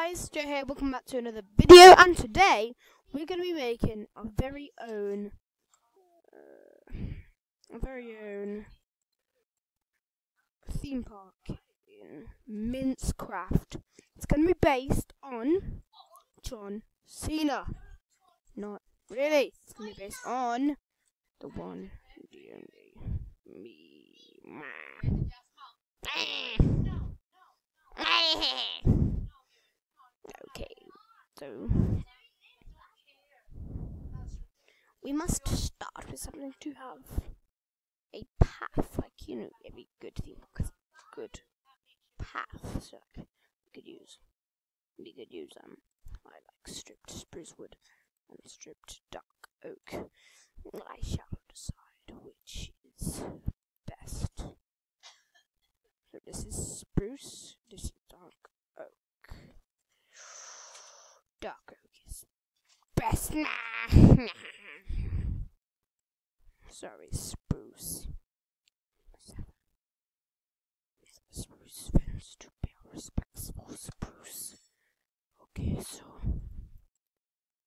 guys, Joe here, welcome back to another video, and today we're going to be making our very own theme park in Minecraft. It's going to be based on John Cena. Not really, it's going to be based on the one, the only, me. Okay, so we must start with something to have a path, like, you know, every good theme park has a good path, so we could use I like stripped spruce wood and stripped dark oak. I shall decide which is best. So this is spruce, this is dark oak. Dark oak is best. Sorry, spruce. Spruce fence to be a respectful spruce. Okay, so.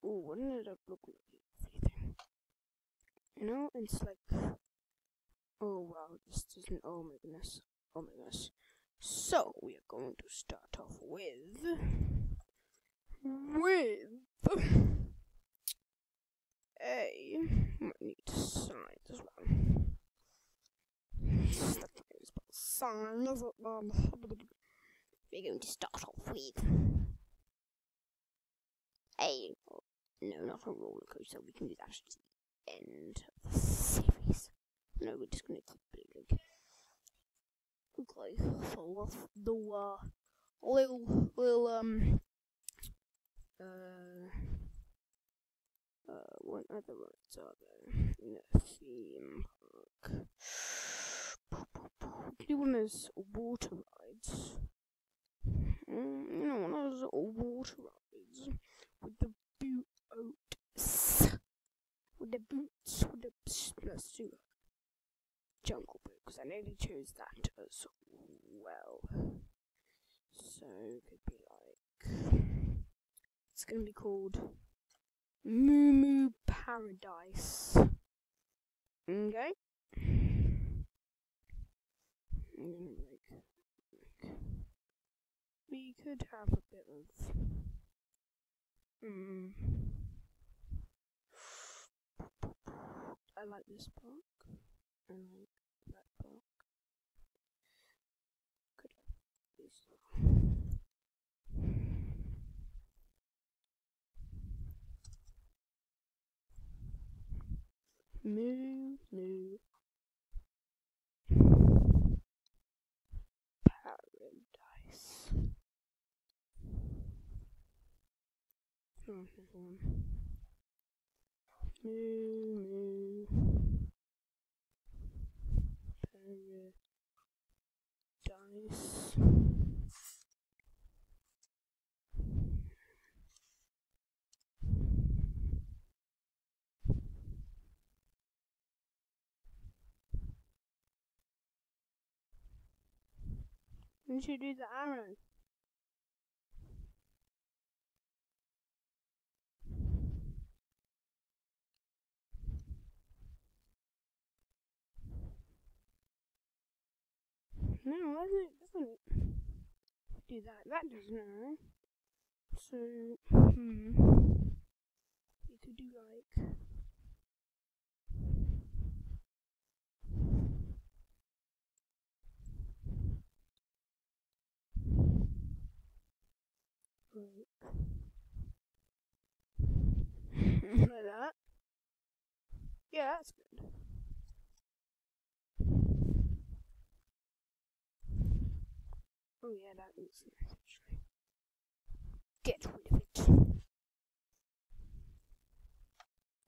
Ooh, wouldn't it look like everything? You know, it's like. Oh wow, this doesn't. Oh my goodness. Oh my gosh. So, we are going to start off with a might need signs as well. Signs. We're going to start off with a no, not a roller coaster. We can do that at the end of the series. No, we're just going to keep building. Okay, so the what other rides are there in a theme park? We could do one of those water rides. You know, one of those water rides with the boots, with the jungle boot, because I nearly chose that as well. So it could be like, it's going to be called Moo Paradise. Okay. We could have a bit of I like this park. I like that park. Could have this. Moo Paradise. Oh, here's one. Moo Paradise. We should do the arrow. No, doesn't it? Do that. That doesn't arrow. So, you could do like. Like that. Yeah, that's good. Oh yeah, that looks nice actually. Get rid of it.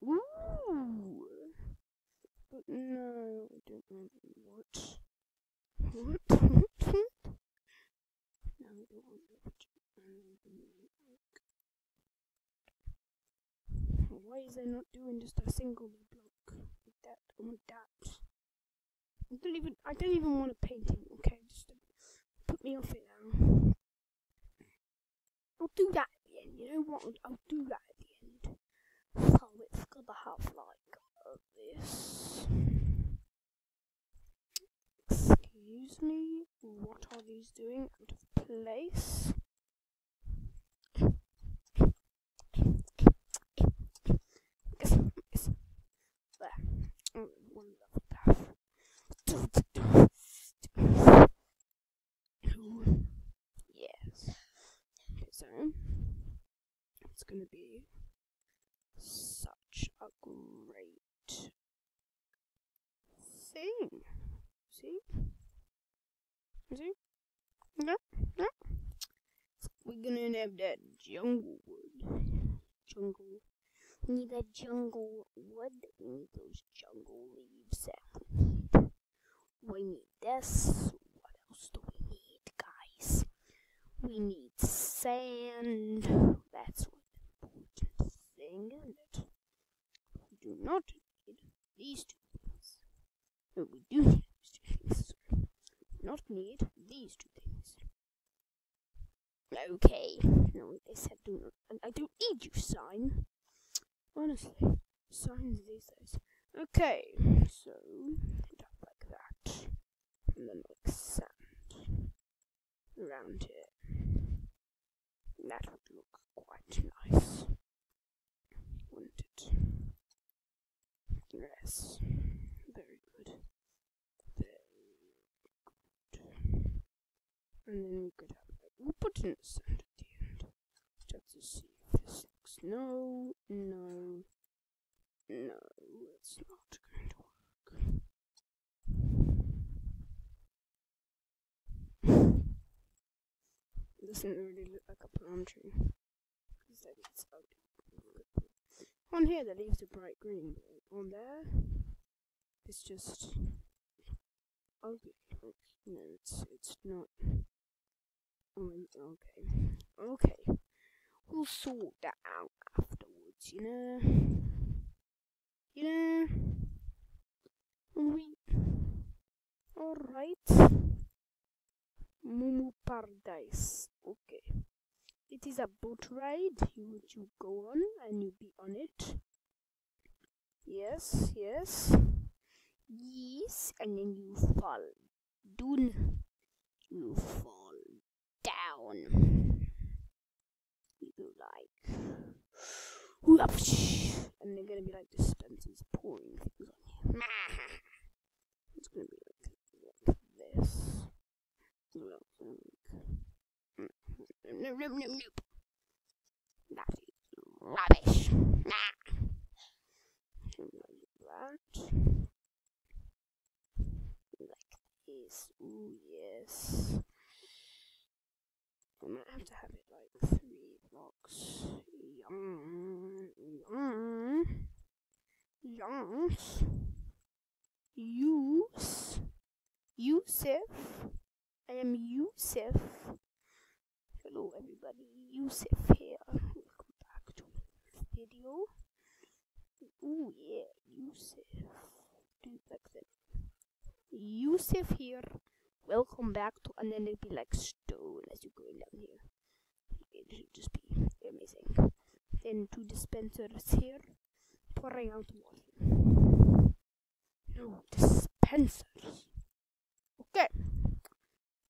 Ooh! But no, I don't want what? What? No, I don't want that. Why is they not doing just a single block like that? I want that. I don't even want a painting. Okay, just put me off it now. I'll do that at the end. You know what? I'll do that at the end. So it's gonna have like this. Excuse me. What are these doing? Out of place. There. One level path. Yes. Okay, so it's gonna be such a great thing. See? Yeah, yeah. We're gonna have that jungle wood. Jungle. We need that jungle wood. We need those jungle leaves. We need this. What else do we need, guys? We need sand. That's what the important thing, isn't it? We do not need these two things. No, we do need these two things. Not need these two things. Okay. No, they said do not. I don't need you, sign. Honestly, signs these days. Okay, so put up like that, and then like sand around here. That would look quite nice, wouldn't it? Yes, very good. And then we could have like, we'll put in the sand at the end. Just to see if this looks. No, it's not going to work. It doesn't really look like a palm tree. Because that is ugly. On here the leaves are bright green, but on there it's just ugly. No, it's not. Okay. We'll sort that out afterwards, you know. Alright. Moo Paradise. Okay. It is a boat ride. You go on and you be on it. Yes. And then you fall down. You fall down. You go like, whoosh, and they're gonna be like dispensers pouring things on you. It's gonna be like this. Nope. That is rubbish. Like this. Ooh, yes. I might have to have it like 3 blocks. Yusuf. I am Yusuf. Hello everybody, Yusuf here. Welcome back to the video. Ooh yeah, Yusuf. Do like that. Yusuf here. Welcome back to, and then it'd be like stone as you're going down here. It should just be amazing. Then 2 dispensers here, pouring out water. No dispensers. Okay,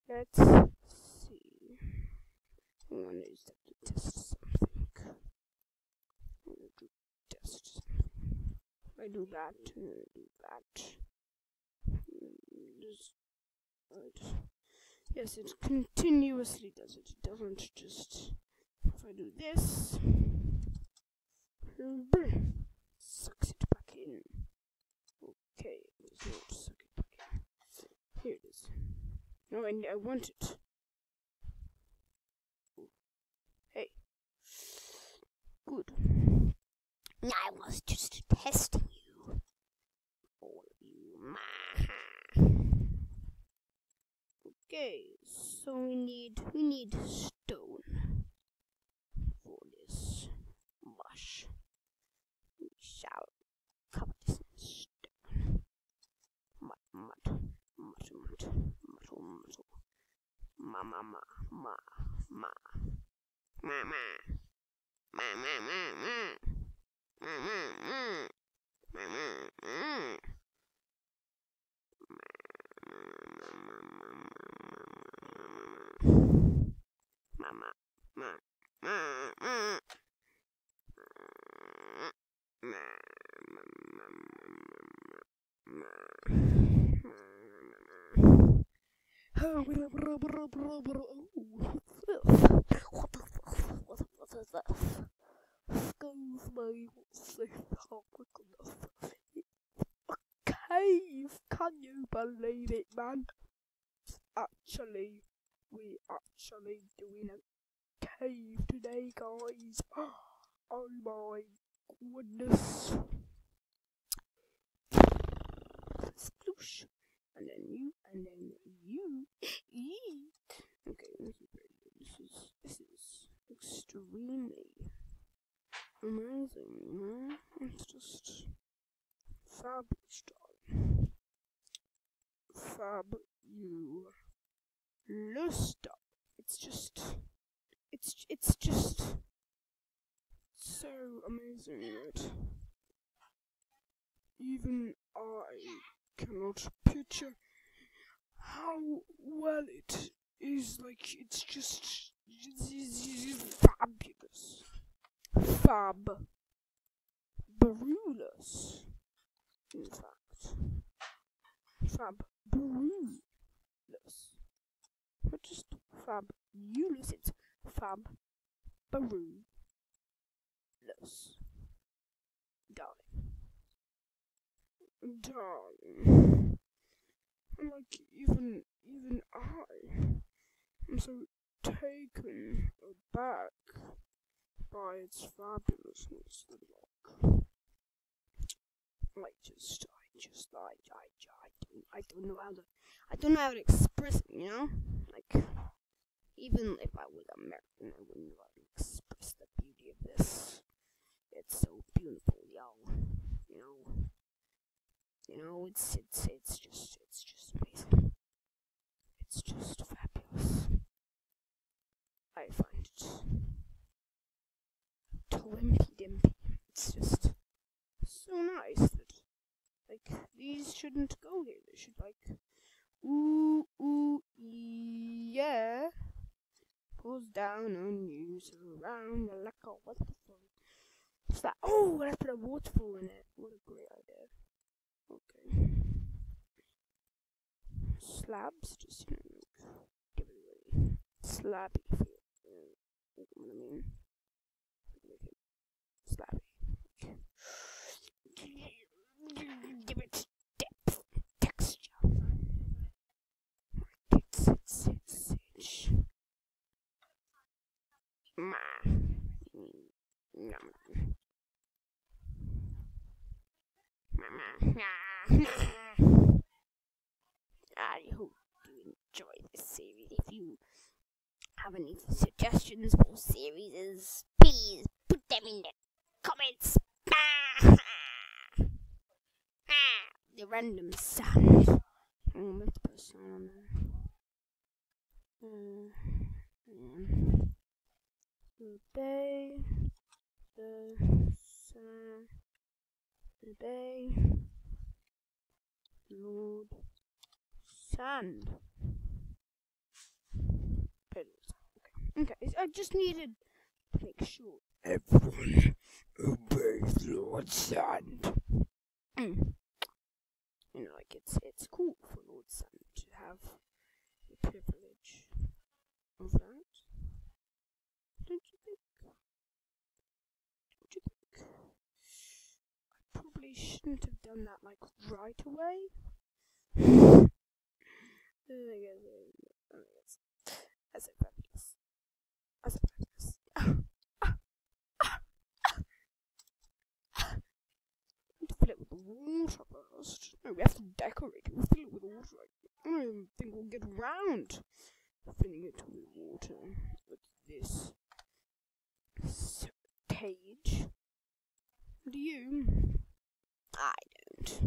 let's see. I want to use that to test something. I want to test something. I do that. Just right. Yes, it continuously does it. It doesn't just. If I do this, sucks it back in. Okay, it does not suck it back in. Here it is. No, I want it. Hey. Good. I was just testing you. All of you. Okay, so we need stone for this mush. We shall cover this in stone. Mud. Ma. What is that? Goes my safe how quick enough. A cave! Can you believe it, man? We actually doing a cave today, guys. Oh my goodness. Sploosh. And then you, and then you. Eee. Okay, this is very good. This is extremely amazing, you know? It's just fabulous, darling. Fabulous, darling. It's just so amazing that even I cannot picture how well it is. Like, it's just fabulous. Fabulous. In fact. Fabulous. Not just fabulous, it's fabulous. Darling. And like, even I'm so taken aback by its fabulousness that I don't know how to express it, you know? Like, even if I was American, I wouldn't know how to express the beauty of this. It's so beautiful, y'all. You know, it's just amazing. It's just fabulous. I find it twimpy dimpy. It's just so nice that, like, these shouldn't go here. They should, like, ooh, yeah, pulls down on you, surround you like a waterfall. What's that? Oh, let's put a waterfall in it. What a great idea. Okay. Slabs, just, you know, like, give it a really slabby feel. You know what I mean? Make it slabby. Give it depth, texture. It's. I hope you enjoy this series. If you have any suggestions for series, please put them in the comments. The random sound. Let's put a sound on there. The bay, the sun, the bay, Lord, sand. Okay. I just needed to make sure everyone obeys Lord Sand. You know, like, it's cool for Lord Sand to have the privilege of that. Don't you think? I probably shouldn't have done that, like, right away. That's so fabulous. Fill it with water first. No, we have to decorate it. We'll fill it with water. I don't even think we'll get around filling it with water with this stage. Do you? I don't.